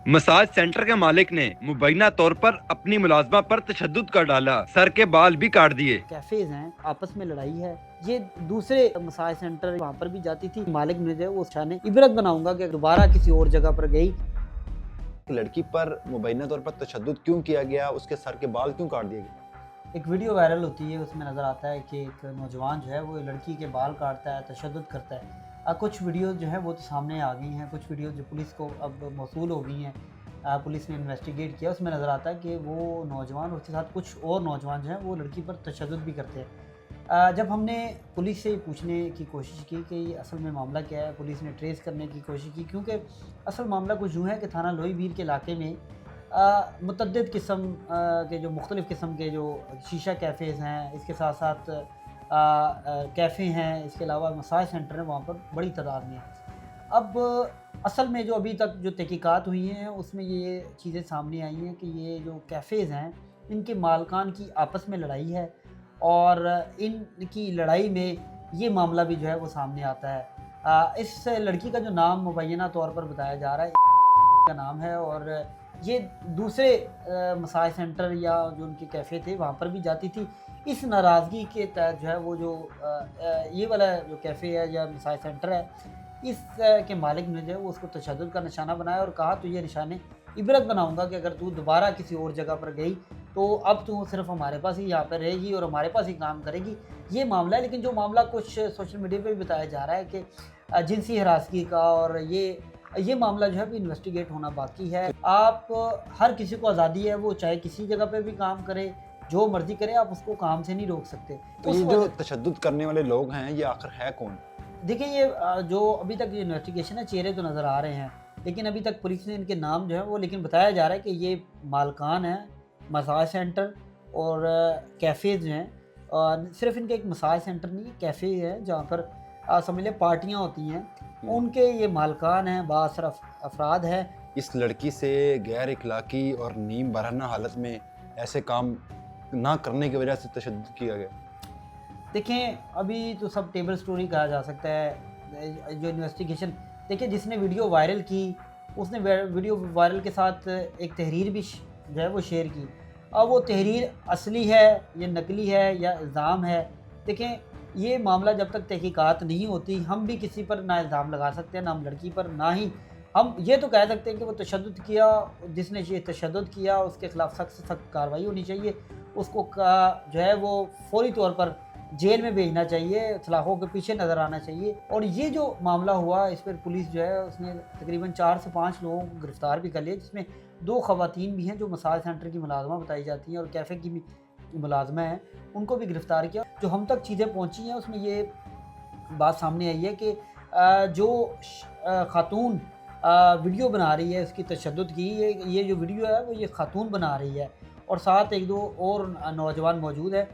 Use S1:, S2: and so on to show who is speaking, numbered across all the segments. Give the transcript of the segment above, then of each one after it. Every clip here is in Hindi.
S1: मसाज सेंटर के मालिक ने मुबैना तौर पर अपनी मुलाजमा पर तशद्दुद कर डाला, सर के बाल भी काट दिए।
S2: कैफेज हैं, आपस में लड़ाई है। ये दूसरे मसाज सेंटर वहाँ पर भी जाती थी। मालिक ने जो वो शाने इबरत बनाऊंगा कि दोबारा किसी और जगह पर गई।
S3: लड़की पर मुबैना तौर पर तशद्दुद क्यों किया गया, उसके सर के बाल क्यों काट दिए गए?
S2: एक वीडियो वायरल होती है, उसमें नज़र आता है कि एक नौजवान जो है वो लड़की के बाल काटता है, तशद्दुद करता है। कुछ वीडियो जो है वो तो सामने आ गई हैं, कुछ वीडियो जो पुलिस को अब मौसूल हो गई हैं, पुलिस ने इन्वेस्टिगेट किया। उसमें नज़र आता है कि वो नौजवान उसके साथ कुछ और नौजवान जो हैं वो लड़की पर तशद्दुद भी करते हैं। जब हमने पुलिस से पूछने की कोशिश की कि असल में मामला क्या है, पुलिस ने ट्रेस करने की कोशिश की, क्योंकि असल मामला कुछ यूँ है कि थाना लोहीवीर के इलाके में मुतअद्दिद किस्म के जो मुख्तलिफ़ किस्म के जो शीशा कैफ़ेज़ हैं, इसके साथ साथ कैफ़े हैं, इसके अलावा मसाज सेंटर हैं, वहाँ पर बड़ी तादाद में। अब असल में जो अभी तक जो तहकीकात हुई हैं उसमें ये चीज़ें सामने आई हैं कि ये जो कैफ़ेज़ हैं इनके मालकान की आपस में लड़ाई है और इनकी लड़ाई में ये मामला भी जो है वो सामने आता है। इस लड़की का जो नाम मुबैना तौर पर बताया जा रहा है का नाम है और ये दूसरे मसाज सेंटर या जो उनके कैफ़े थे वहाँ पर भी जाती थी। इस नाराज़गी के तहत जो है वो जो ये वाला जो कैफ़े है या मसाज सेंटर है, इस के मालिक ने जो है वो उसको तशद्दुद का निशाना बनाया और कहा तो ये निशाने इबरत बनाऊंगा कि अगर तू दोबारा किसी और जगह पर गई तो अब तू सिर्फ हमारे पास ही यहाँ पर रहेगी और हमारे पास ही काम करेगी। ये मामला है। लेकिन जो मामला कुछ सोशल मीडिया पे भी बताया जा रहा है कि जिनसी हरासगी का, और ये मामला जो है इन्वेस्टिगेट होना बाकी है। आप हर किसी को आज़ादी है, वो चाहे किसी जगह पे भी काम करे, जो मर्जी करे, आप उसको काम से नहीं रोक सकते।
S3: तो ये जो तशद्दुद करने वाले लोग हैं ये आखिर है कौन?
S2: देखिए, ये जो अभी तक ये इन्वेस्टिगेशन है, चेहरे तो नज़र आ रहे हैं, लेकिन अभी तक पुलिस ने इनके नाम जो है वो, लेकिन बताया जा रहा है कि ये मालकान हैं मसाज सेंटर और कैफ़ेज़ हैं। और सिर्फ इनके एक मसाज सेंटर नहीं, कैफ़े है जहाँ पर समझ लें पार्टियाँ होती हैं, उनके ये मालकान हैं, बासरफ अफराद हैं।
S3: इस लड़की से गैर इखलाकी और नीम बरहना हालत में ऐसे काम ना करने की वजह से तशद्दुद किया गया।
S2: देखें, अभी तो सब टेबल स्टोरी कहा जा सकता है। जो इन्वेस्टिगेशन, देखिए जिसने वीडियो वायरल की उसने वीडियो वायरल के साथ एक तहरीर भी जो है वो शेयर की। अब वो तहरीर असली है या नकली है या इल्ज़ाम है, देखें ये मामला जब तक तहकीकात नहीं होती हम भी किसी पर ना इल्ज़ाम लगा सकते हैं, ना हम लड़की पर, ना ही हम ये तो कह सकते हैं कि वो तशद्दुद किया। जिसने ये तशद्दुद किया उसके ख़िलाफ़ सख्त से सख्त कार्रवाई होनी चाहिए। उसको जो है वो फौरी तौर पर जेल में भेजना चाहिए, सलाखों के पीछे नज़र आना चाहिए। और ये जो मामला हुआ इस पर पुलिस जो है उसने तकरीबन 4 से 5 लोगों को गिरफ़्तार भी कर लिया, जिसमें 2 ख़वातीन भी हैं जो मसाज सेंटर की मुलाज़मा बताई जाती हैं और कैफ़े की भी मुलाज़मा हैं, उनको भी गिरफ़्तार किया। जो हम तक चीज़ें पहुँची हैं उसमें ये बात सामने आई है कि जो ख़ातून वीडियो बना रही है उसकी तशद्दुद की, ये जो वीडियो है वो ये ख़ातून बना रही है और साथ 1-2 और नौजवान मौजूद है।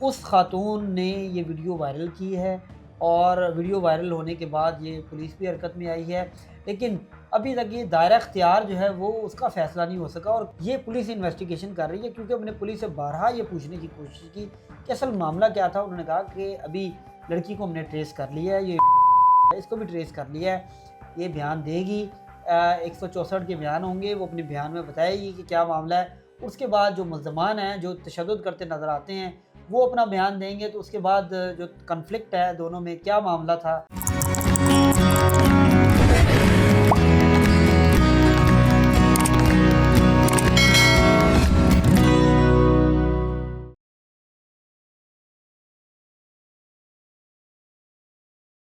S2: उस ख़ातून ने ये वीडियो वायरल की है और वीडियो वायरल होने के बाद ये पुलिस भी हरकत में आई है, लेकिन अभी तक ये दायरा इख्तियार जो है वो उसका फ़ैसला नहीं हो सका और ये पुलिस इन्वेस्टिगेशन कर रही है। क्योंकि हमने पुलिस से बारहा ये पूछने की कोशिश की कि असल मामला क्या था। उन्होंने कहा कि अभी लड़की को हमने ट्रेस कर लिया है, ये इसको भी ट्रेस कर लिया है, ये बयान देगी। 164 के बयान होंगे, वो अपने बयान में बताएगी कि क्या मामला है। उसके बाद जो मुल्ज़मान हैं जो तशद्दुद करते नज़र आते हैं वो अपना बयान देंगे, तो उसके बाद जो कन्फ्लिक्ट है दोनों में क्या मामला था।